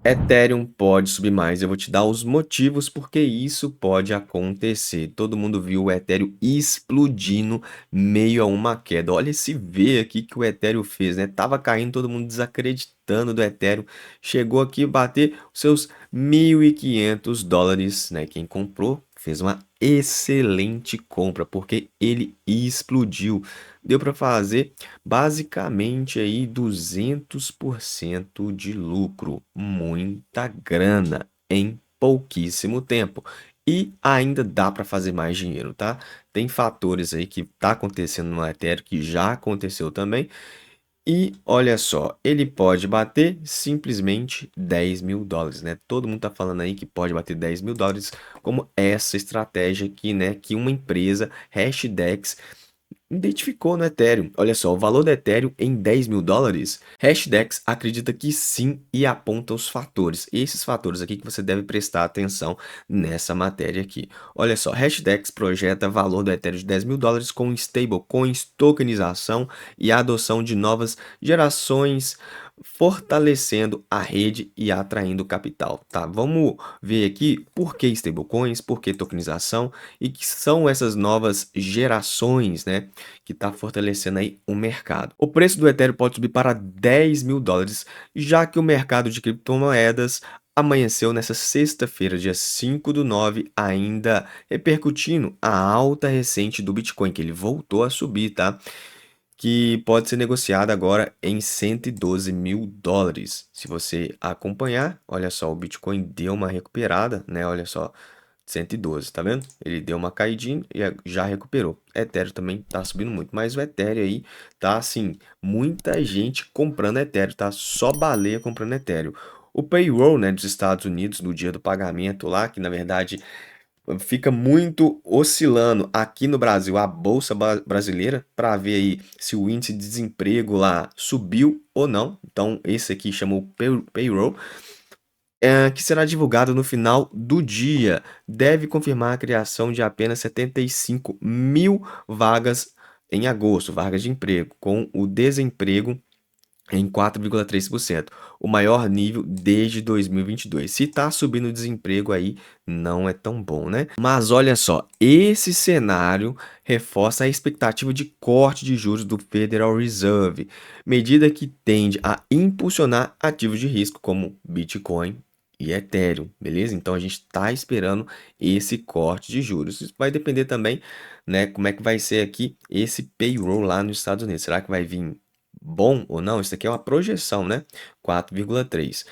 Ethereum pode subir mais. Eu vou te dar os motivos porque isso pode acontecer. Todo mundo viu o Ethereum explodindo meio a uma queda. Olha esse V aqui que o Ethereum fez, né? Tava caindo, todo mundo desacreditando do Ethereum. Chegou aqui a bater os seus US$ 1.500, né? Quem comprou fez uma excelente compra porque ele explodiu. Deu para fazer basicamente aí 200% de lucro, muita grana em pouquíssimo tempo. E ainda dá para fazer mais dinheiro, tá? Tem fatores aí que tá acontecendo no Ethereum que já aconteceu também. E olha só, ele pode bater simplesmente US$ 10.000, né? Todo mundo tá falando aí que pode bater US$ 10.000 como essa estratégia aqui, né? Que uma empresa, Hashdex, identificou no Ethereum. Olha só, o valor do Ethereum em US$ 10.000. Hashdex acredita que sim e aponta os fatores. Esses fatores aqui que você deve prestar atenção nessa matéria aqui. Olha só, Hashdex projeta valor do Ethereum de US$ 10.000 com stablecoins, tokenização e a adoção de novas gerações, fortalecendo a rede e atraindo capital, tá? Vamos ver aqui por que stablecoins, por que tokenização e que são essas novas gerações, né, que está fortalecendo aí o mercado. O preço do Ethereum pode subir para US$ 10.000, já que o mercado de criptomoedas amanheceu nessa sexta-feira, dia 5/9, ainda repercutindo a alta recente do Bitcoin, que ele voltou a subir, tá? Que pode ser negociada agora em US$ 112.000. Se você acompanhar, olha só, o Bitcoin deu uma recuperada, né? Olha só, 112, tá vendo? Ele deu uma caidinha e já recuperou. Ethereum também tá subindo muito, mas o Ethereum aí tá assim, muita gente comprando Ethereum, tá? Só baleia comprando Ethereum. O payroll, né, dos Estados Unidos no dia do pagamento lá, que na verdade fica muito oscilando aqui no Brasil, a bolsa brasileira, para ver aí se o índice de desemprego lá subiu ou não. Então, esse aqui chamou payroll, que será divulgado no final do dia. Deve confirmar a criação de apenas 75.000 vagas em agosto, vagas de emprego, com o desemprego em 4,3%, o maior nível desde 2022. Se está subindo o desemprego aí, não é tão bom, né? Mas olha só, esse cenário reforça a expectativa de corte de juros do Federal Reserve, medida que tende a impulsionar ativos de risco como Bitcoin e Ethereum, beleza? Então a gente está esperando esse corte de juros. Isso vai depender também, né, como é que vai ser aqui esse payroll lá nos Estados Unidos. Será que vai vir bom ou não? Isso aqui é uma projeção, né? 4,3.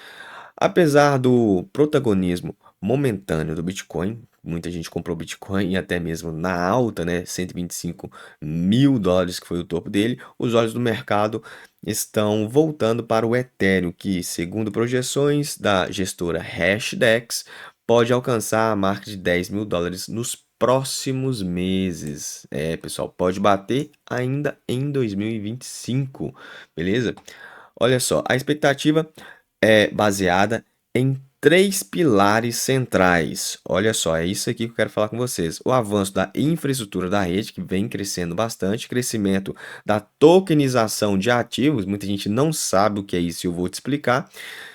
Apesar do protagonismo momentâneo do Bitcoin, muita gente comprou Bitcoin e até mesmo na alta, né? US$ 125.000, que foi o topo dele. Os olhos do mercado estão voltando para o Ethereum, que, segundo projeções da gestora Hashdex, pode alcançar a marca de US$ 10.000 nos próximos meses. É, pessoal, pode bater ainda em 2025, beleza? Olha só, a expectativa é baseada em três pilares centrais. Olha só, é isso aqui que eu quero falar com vocês. O avanço da infraestrutura da rede, que vem crescendo bastante, crescimento da tokenização de ativos, muita gente não sabe o que é isso, eu vou te explicar,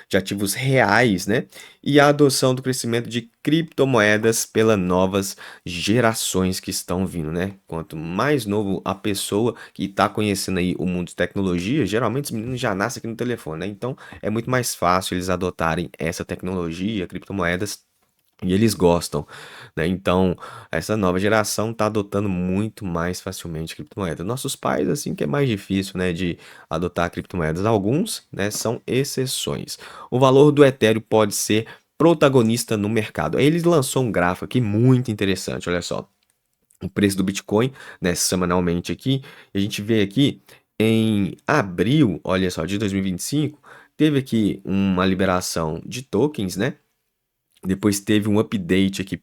de ativos reais, né? E a adoção do crescimento de criptomoedas pelas novas gerações que estão vindo, né? Quanto mais novo a pessoa que está conhecendo aí o mundo de tecnologia, geralmente os meninos já nascem aqui no telefone, né? Então é muito mais fácil eles adotarem essa tecnologia, criptomoedas, e eles gostam, né? Então, essa nova geração está adotando muito mais facilmente criptomoedas. Nossos pais, assim, que é mais difícil, né, de adotar criptomoedas. Alguns, né, são exceções. O valor do Ethereum pode ser protagonista no mercado. Aí eles lançou um gráfico aqui muito interessante, olha só. O preço do Bitcoin, né, semanalmente aqui, a gente vê aqui em abril, olha só, de 2025, teve aqui uma liberação de tokens, né? Depois teve um update aqui,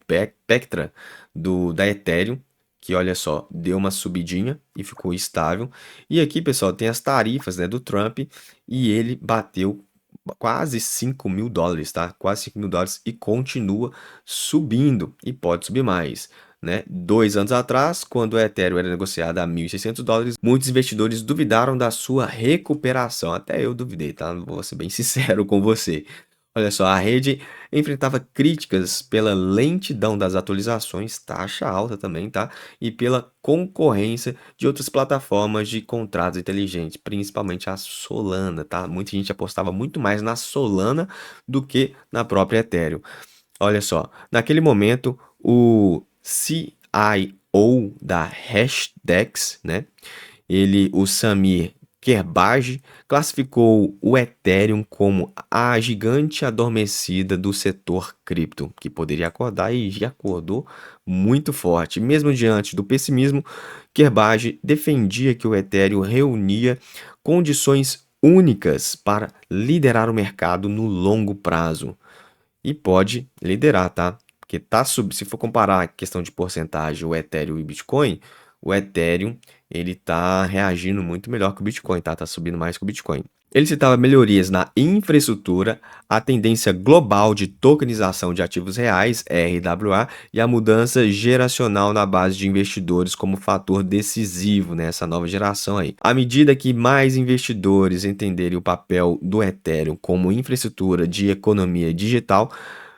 Pectra, da Ethereum, que olha só, deu uma subidinha e ficou estável. E aqui, pessoal, tem as tarifas, né, do Trump e ele bateu quase US$ 5.000, tá? Quase US$ 5.000 e continua subindo e pode subir mais. Né? 2 anos atrás, quando o Ethereum era negociado a US$ 1.600, muitos investidores duvidaram da sua recuperação. Até eu duvidei, tá? Vou ser bem sincero com você. Olha só, a rede enfrentava críticas pela lentidão das atualizações, taxa alta também, tá? E pela concorrência de outras plataformas de contratos inteligentes, principalmente a Solana, tá? Muita gente apostava muito mais na Solana do que na própria Ethereum. Olha só, naquele momento, o CIO da Hashdex, né? O Samir Kerbaj, classificou o Ethereum como a gigante adormecida do setor cripto, que poderia acordar e já acordou muito forte. Mesmo diante do pessimismo, Kerbaj defendia que o Ethereum reunia condições únicas para liderar o mercado no longo prazo. E pode liderar, tá? Porque se for comparar a questão de porcentagem, o Ethereum e o Bitcoin, o Ethereum ele tá reagindo muito melhor que o Bitcoin, tá? Tá subindo mais que o Bitcoin. Ele citava melhorias na infraestrutura, a tendência global de tokenização de ativos reais, RWA, e a mudança geracional na base de investidores como fator decisivo nessa nova geração aí. À medida que mais investidores entenderem o papel do Ethereum como infraestrutura de economia digital,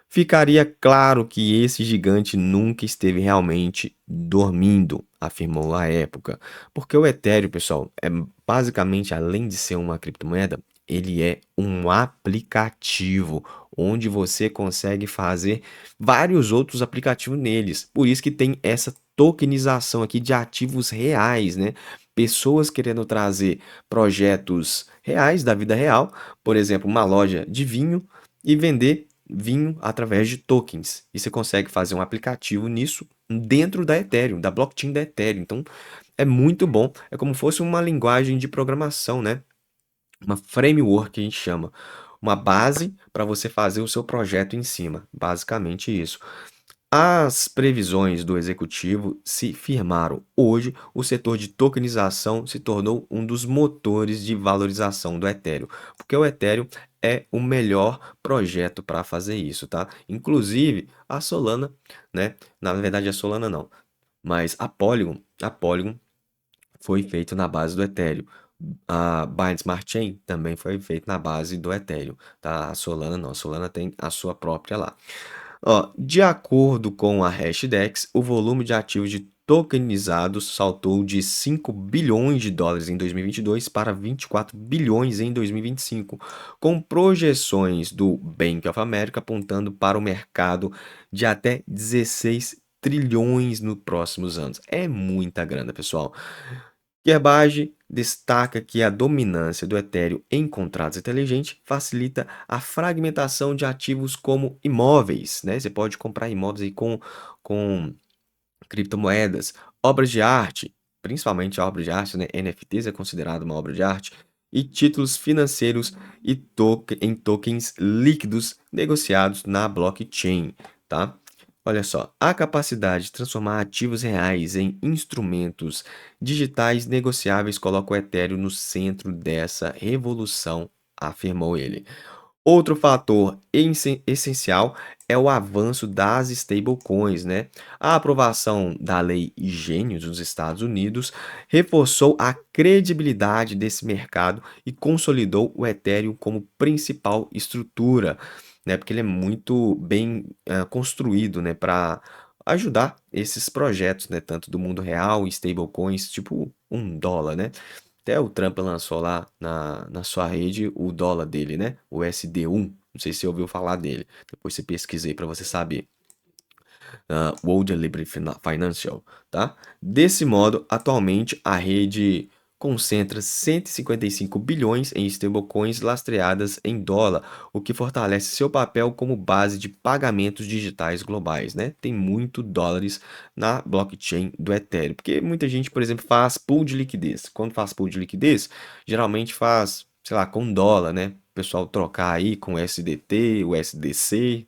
ficaria claro que esse gigante nunca esteve realmente dormindo, afirmou à época. Porque o Ethereum, pessoal, é basicamente, além de ser uma criptomoeda, ele é um aplicativo onde você consegue fazer vários outros aplicativos neles. Por isso que tem essa tokenização aqui de ativos reais, né? Pessoas querendo trazer projetos reais da vida real, por exemplo, uma loja de vinho e vender vinho através de tokens. E você consegue fazer um aplicativo nisso dentro da Ethereum, da blockchain da Ethereum. Então, é muito bom. É como se fosse uma linguagem de programação, né? Uma framework que a gente chama. Uma base para você fazer o seu projeto em cima. Basicamente isso. As previsões do executivo se firmaram. Hoje, o setor de tokenização se tornou um dos motores de valorização do Ethereum, porque o Ethereum é o melhor projeto para fazer isso, tá? Inclusive, a Solana, né? Na verdade, a Solana não, mas a Polygon foi feito na base do Ethereum. A Binance Smart Chain também foi feita na base do Ethereum, tá? A Solana não, a Solana tem a sua própria lá. Ó, de acordo com a Hashdex, o volume de ativos de tokenizados saltou de 5 bilhões de dólares em 2022 para 24 bilhões em 2025, com projeções do Bank of America apontando para o mercado de até 16 trilhões nos próximos anos. É muita grana, pessoal. Kerbage destaca que a dominância do Ethereum em contratos inteligentes facilita a fragmentação de ativos como imóveis, né? Você pode comprar imóveis aí com criptomoedas, obras de arte, principalmente a obra de arte, né? NFTs é considerado uma obra de arte, e títulos financeiros e em tokens líquidos negociados na blockchain, tá? Olha só, a capacidade de transformar ativos reais em instrumentos digitais negociáveis coloca o Ethereum no centro dessa revolução, afirmou ele. Outro fator essencial é o avanço das stablecoins, né? A aprovação da lei Gênios dos Estados Unidos reforçou a credibilidade desse mercado e consolidou o Ethereum como principal estrutura, né? Porque ele é muito bem construído, né? Para ajudar esses projetos, né? Tanto do mundo real, stablecoins, tipo um dólar, né? Até o Trump lançou lá na sua rede o dólar dele, né? O SD1. Não sei se você ouviu falar dele. Depois você pesquisei para você saber. World Liberty Financial, tá? Desse modo, atualmente a rede concentra 155 bilhões em stablecoins lastreadas em dólar, o que fortalece seu papel como base de pagamentos digitais globais, né? Tem muito dólares na blockchain do Ethereum, porque muita gente, por exemplo, faz pool de liquidez. Quando faz pool de liquidez, geralmente faz, sei lá, com dólar, né? O pessoal trocar aí com USDT, USDC,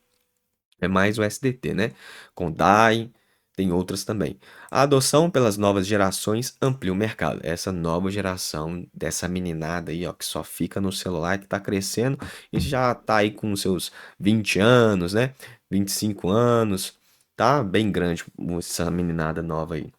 é mais o SDT, né? Com DAI, tem outras também. A adoção pelas novas gerações amplia o mercado. Essa nova geração dessa meninada aí, ó, que só fica no celular, que tá crescendo e já tá aí com seus 20 anos, né? 25 anos. Tá bem grande essa meninada nova aí.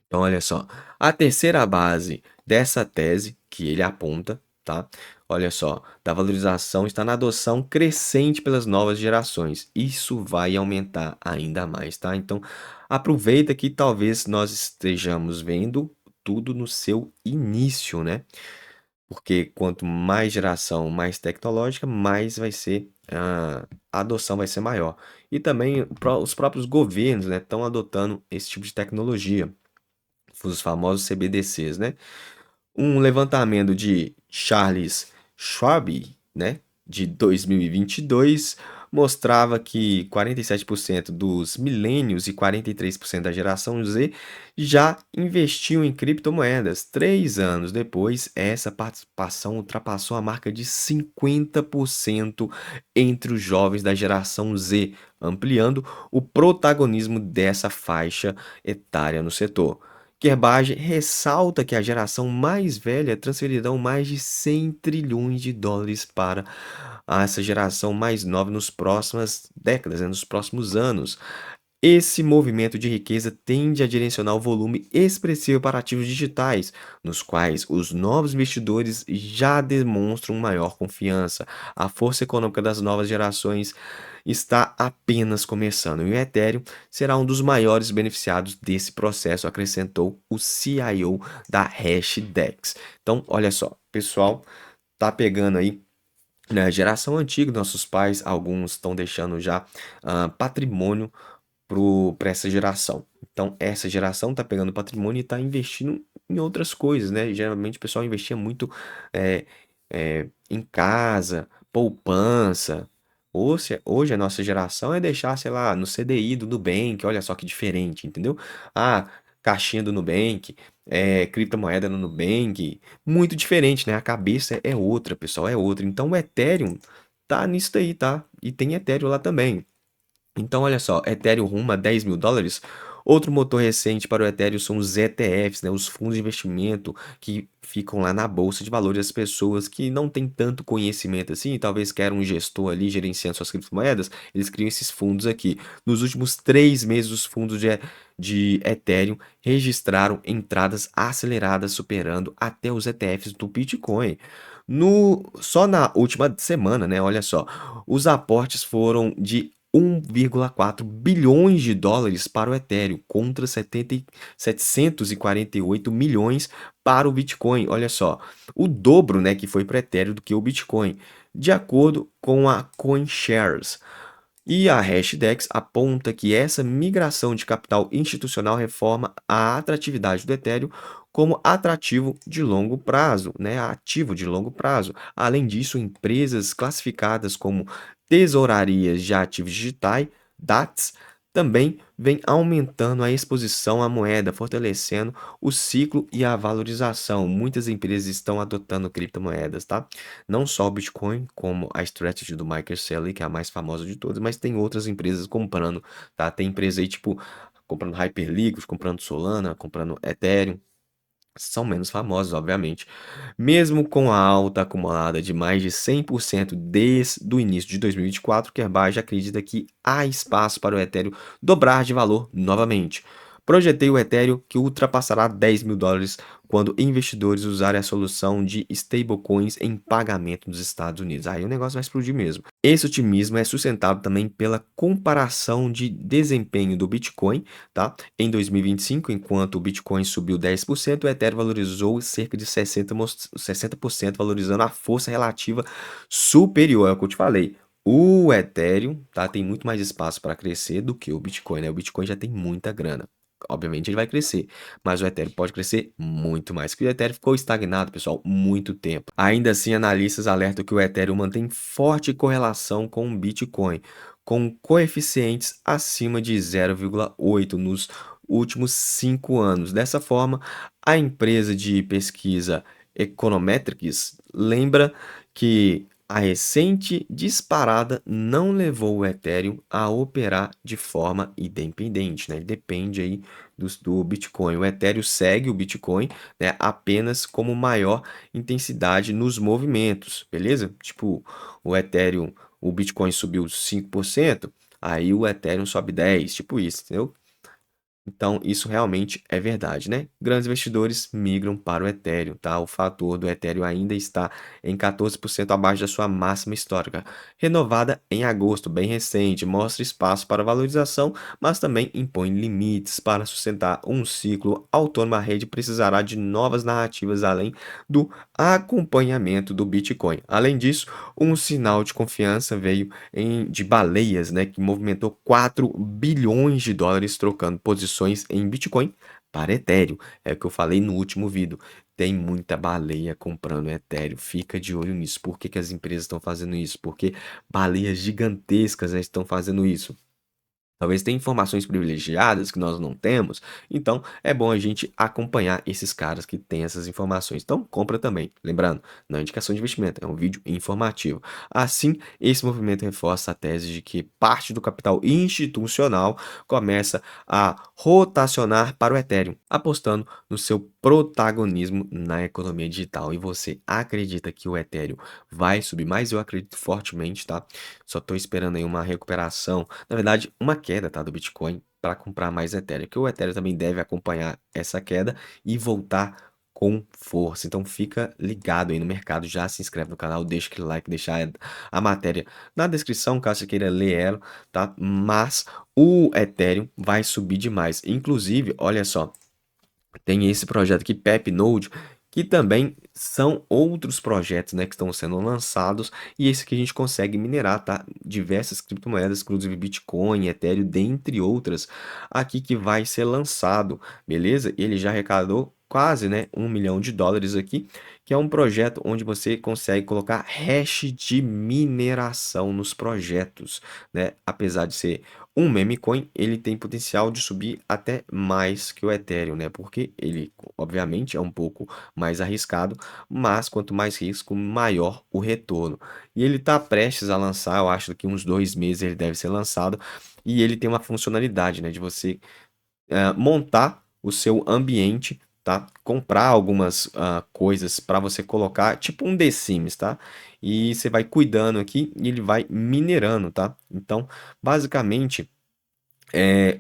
Então, olha só. A terceira base dessa tese que ele aponta, tá? Olha só, da valorização está na adoção crescente pelas novas gerações. Isso vai aumentar ainda mais, tá? Então, aproveita que talvez nós estejamos vendo tudo no seu início, né? Porque quanto mais geração, mais tecnológica, mais vai ser a adoção vai ser maior. E também os próprios governos, né, estão adotando esse tipo de tecnologia, os famosos CBDCs, né? Um levantamento de Charles Schwab, né, de 2022, mostrava que 47% dos milênios e 43% da geração Z já investiam em criptomoedas. 3 anos depois, essa participação ultrapassou a marca de 50% entre os jovens da geração Z, ampliando o protagonismo dessa faixa etária no setor. Kerbage ressalta que a geração mais velha transferirão mais de 100 trilhões de dólares para essa geração mais nova nos próximas décadas, né, nos próximos anos. Esse movimento de riqueza tende a direcionar o volume expressivo para ativos digitais, nos quais os novos investidores já demonstram maior confiança. A força econômica das novas gerações está apenas começando e o Ethereum será um dos maiores beneficiados desse processo, acrescentou o CIO da Hashdex. Então, olha só, pessoal, tá pegando aí na geração antiga, nossos pais, alguns estão deixando já patrimônio para essa geração. Então, essa geração está pegando patrimônio e está investindo em outras coisas, né? Geralmente o pessoal investia muito é, em casa, poupança. Hoje a nossa geração é deixar, sei lá, no CDI do Nubank, olha só que diferente, entendeu? Ah, caixinha do Nubank, criptomoeda no Nubank, muito diferente, né? A cabeça é outra, pessoal, é outra. Então o Ethereum tá nisso daí, tá? E tem Ethereum lá também. Então, olha só, Ethereum rumo a 10 mil dólares. Outro motor recente para o Ethereum são os ETFs, né, os fundos de investimento que ficam lá na bolsa de valores das pessoas que não têm tanto conhecimento assim, talvez queiram um gestor ali gerenciando suas criptomoedas, eles criam esses fundos aqui. Nos últimos 3 meses, os fundos de Ethereum registraram entradas aceleradas, superando até os ETFs do Bitcoin. Só na última semana, né? Olha só, os aportes foram de 1,4 bilhões de dólares para o Ethereum, contra 748 milhões para o Bitcoin. Olha só, o dobro, né, que foi para o Ethereum do que o Bitcoin, de acordo com a CoinShares. E a Hashdex aponta que essa migração de capital institucional reforma a atratividade do Ethereum como atrativo de longo prazo, né, ativo de longo prazo. Além disso, empresas classificadas como tesourarias de ativos digitais, DATs, também vem aumentando a exposição à moeda, fortalecendo o ciclo e a valorização. Muitas empresas estão adotando criptomoedas, tá? Não só o Bitcoin, como a Strategy do Michael Saylor, que é a mais famosa de todas, mas tem outras empresas comprando, tá? Tem empresa aí, tipo, comprando Hyperliquid, comprando Solana, comprando Ethereum. São menos famosas, obviamente. Mesmo com a alta acumulada de mais de 100% desde o início de 2024, Kerbaj acredita que há espaço para o Ethereum dobrar de valor novamente. Projetei o Ethereum que ultrapassará 10 mil dólares quando investidores usarem a solução de stablecoins em pagamento nos Estados Unidos. Aí o negócio vai explodir mesmo. Esse otimismo é sustentado também pela comparação de desempenho do Bitcoin, tá? Em 2025, enquanto o Bitcoin subiu 10%, o Ethereum valorizou cerca de 60%, valorizando a força relativa superior, é o que eu te falei. O Ethereum, tá, tem muito mais espaço para crescer do que o Bitcoin, né? O Bitcoin já tem muita grana. Obviamente ele vai crescer, mas o Ethereum pode crescer muito mais, porque o Ethereum ficou estagnado, pessoal, muito tempo. Ainda assim, analistas alertam que o Ethereum mantém forte correlação com o Bitcoin, com coeficientes acima de 0,8 nos últimos 5 anos. Dessa forma, a empresa de pesquisa Econometrics lembra que a recente disparada não levou o Ethereum a operar de forma independente, né? Ele depende aí do Bitcoin. O Ethereum segue o Bitcoin, né, apenas como maior intensidade nos movimentos, beleza? Tipo, o Ethereum, o Bitcoin subiu 5%, aí o Ethereum sobe 10%, tipo isso, entendeu? Então, isso realmente é verdade, né? Grandes investidores migram para o Ethereum, tá? O fator do Ethereum ainda está em 14% abaixo da sua máxima histórica, renovada em agosto, bem recente, mostra espaço para valorização, mas também impõe limites para sustentar um ciclo autônomo. A rede precisará de novas narrativas além do acompanhamento do Bitcoin. Além disso, um sinal de confiança veio de baleias, né, que movimentou 4 bilhões de dólares trocando posições em Bitcoin para Ethereum. É o que eu falei no último vídeo. Tem muita baleia comprando Ethereum. Fica de olho nisso. Por que que as empresas estão fazendo isso? Porque baleias gigantescas, né, estão fazendo isso. Talvez tenha informações privilegiadas que nós não temos, então é bom a gente acompanhar esses caras que têm essas informações. Então, compra também. Lembrando, não é indicação de investimento, é um vídeo informativo. Assim, esse movimento reforça a tese de que parte do capital institucional começa a rotacionar para o Ethereum, apostando no seu protagonismo na economia digital. E você acredita que o Ethereum vai subir mais? Eu acredito fortemente, tá? Só estou esperando aí uma recuperação, na verdade, uma queda, tá, do Bitcoin para comprar mais Ethereum, que o Ethereum também deve acompanhar essa queda e voltar com força. Então fica ligado aí no mercado, já se inscreve no canal, deixa aquele like, deixa a matéria na descrição, caso você queira ler ela, tá? Mas o Ethereum vai subir demais. Inclusive, olha só, tem esse projeto aqui, Pep Node, que também são outros projetos, né, que estão sendo lançados, e esse que a gente consegue minerar, tá? Diversas criptomoedas, inclusive Bitcoin, Ethereum, dentre outras, aqui que vai ser lançado, beleza? Ele já arrecadou quase, né, 1 milhão de dólares aqui, que é um projeto onde você consegue colocar hash de mineração nos projetos, né? Apesar de ser um meme coin, ele tem potencial de subir até mais que o Ethereum, né? Porque ele, obviamente, é um pouco mais arriscado, mas quanto mais risco, maior o retorno. E ele está prestes a lançar, eu acho que uns 2 meses ele deve ser lançado, e ele tem uma funcionalidade, né? De você montar o seu ambiente, tá? Comprar algumas coisas para você colocar, tipo um The Sims, tá? E você vai cuidando aqui e ele vai minerando, tá? Então, basicamente é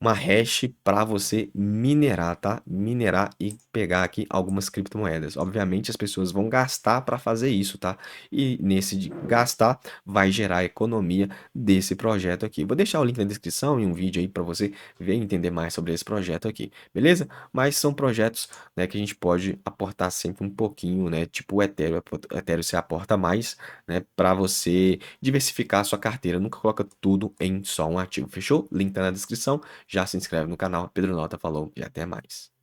uma hash para você minerar, tá? Minerar e pegar aqui algumas criptomoedas. Obviamente as pessoas vão gastar para fazer isso, tá? E nesse de gastar vai gerar a economia desse projeto aqui. Vou deixar o link na descrição e um vídeo aí para você ver e entender mais sobre esse projeto aqui, beleza? Mas são projetos, né, que a gente pode aportar sempre um pouquinho, né? Tipo o Ethereum você aporta mais, né, para você diversificar a sua carteira. Nunca coloca tudo em só um ativo, fechou? Link tá na descrição. Já se inscreve no canal. Pedro Nota falou e até mais.